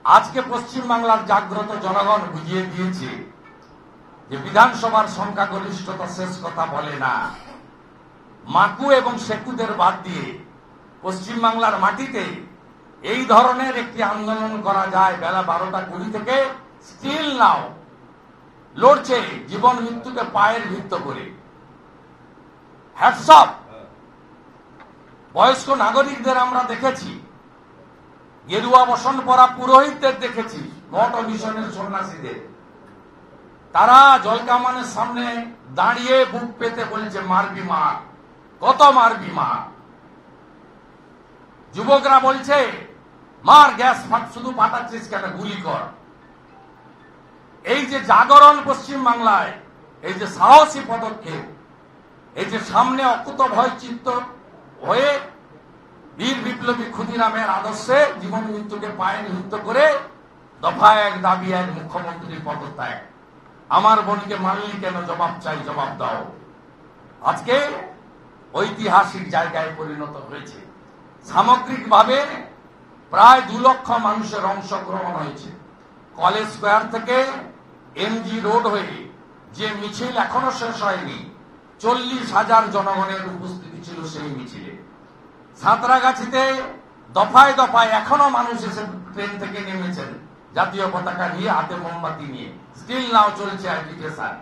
আজকে পশ্চিমবাংলার জাগ্রত জনগণ বুঝিয়ে দিয়েছে যে বিধানসভার সংখ্যাগরিষ্ঠতা শেষ কথা বলে না। মাকু এবং শেকুদের বাদ দিয়ে পশ্চিমবাংলার মাটিতে এই ধরনের একটি আন্দোলন করা যায় বেলা 12টা 20 থেকে স্টিল নাও লড়ছে জীবন মৃত্যুকে পায়ের ভিত্ত করে। Hats off. বয়স্ক নাগরিকদের আমরা দেখেছি, গেরুয়া বসন পরা পুরোহিতদের দেখেছি, মঠ ও মিশনের সন্ন্যাসীদের। তারা জলকামানের সামনে দাঁড়িয়ে বুক পেতে বলছে মারবি মার, কত মারবি মার। যুবকরা বলছে মার, গ্যাস শুধু ফাটাচ্ছিস কেন, গুলি কর। এই যে জাগরণ পশ্চিম বাংলায়, এই যে সাহসী পদক্ষেপ, এই যে সামনে অকুত ভয় চিত্ত হয়ে বীর বিপ্লবী ক্ষুদিরামের আদর্শে জীবন মৃত্যুকে পায়ে নিহিত করে দফা এক দাবি এক মুখ্যমন্ত্রীর পদত্যাগ। আমার বোনকে মারলি কেন, জবাব চাই, জবাব দাও। আজকে ঐতিহাসিক জায়গায় পরিণত হয়েছে। সামগ্রিকভাবে প্রায় 2 লক্ষ মানুষের অংশগ্রহণ হয়েছে। কলেজ স্কোয়ার থেকে এমজি রোড হয়ে যে মিছিল এখনো শেষ হয়নি, 40,000 জনগণের উপস্থিতি ছিল সেই মিছিলে। সাঁতরাগাছিতে দফায় দফায় এখনো মানুষ এসে ট্রেন থেকে নেমেছেন জাতীয় পতাকা নিয়ে, হাতে মোমবাতি নিয়ে। স্টিল নাও চলছে অ্যাপ্লিকেশন।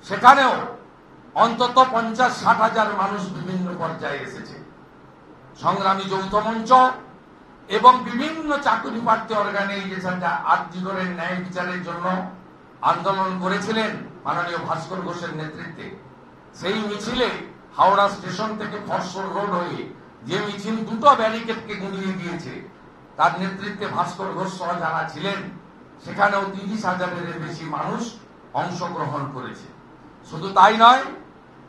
সেখানেও অন্তত 50-60 হাজার মানুষ বিভিন্ন পর্যায়ে এসেছে। সংগ্রামী যৌথ মঞ্চ এবং বিভিন্ন চাকরি প্রার্থী অর্গানাইজেশন যা আর্যিকরের ন্যায় বিচারের জন্য আন্দোলন করেছিলেন মাননীয় ভাস্কর ঘোষের নেতৃত্বে, সেই মিছিলে হাওড়া স্টেশন থেকে ফরসল রোড হয়ে যে মিছিল 2টো ব্যারিকেডকে গুঁড়িয়ে দিয়েছে, তার নেতৃত্বে ভাস্কর ঘোষ সহ যারা ছিলেন, সেখানেও 30,000-এর বেশি মানুষ অংশগ্রহণ করেছে। শুধু তাই নয়,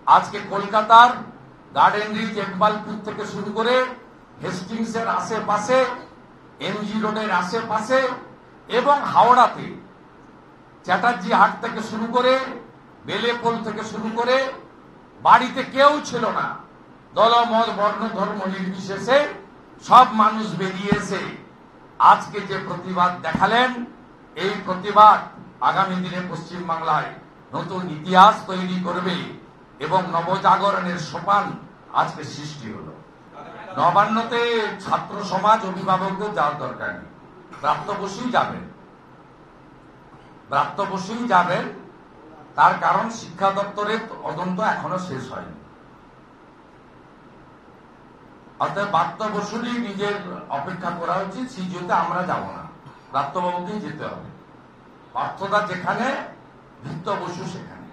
আজকে কলকাতার গার্ডেন রিচ, ইকবালপুর থেকে শুরু করে হেস্টিংসের আশেপাশে, এমজি রোডের আশেপাশে এবং হাওড়াতে চ্যাটার্জি হাট থেকে শুরু করে বেলেপোল থেকে শুরু করে বাড়িতে কেউ ছিল না। দলমত বর্ণ ধর্ম নির্বিশেষে সব মানুষ বেরিয়ে এসে আজকে যে প্রতিবাদ দেখালেন, এই প্রতিবাদ আগামী দিনে পশ্চিমবাংলায় নতুন ইতিহাস তৈরি করবে এবং নবজাগরণের সোপান আজকে সৃষ্টি হলো। নবান্নতে ছাত্র সমাজ, অভিভাবকদের যাওয়ার দরকার নেই, ব্রাত্য বসুই যাবেন। ব্রাত্য বসুই যাবেন, তার কারণ শিক্ষা দপ্তরের তদন্ত এখনো শেষ হয়নি। অর্থাৎ ব্রাত্য বসুরই নিজের অপেক্ষা করা উচিত। সিজুতে আমরা যাব না, ব্রাত্যবাবুকেই যেতে হবে। পার্থদা যেখানে, ভিত্ত বসু সেখানে।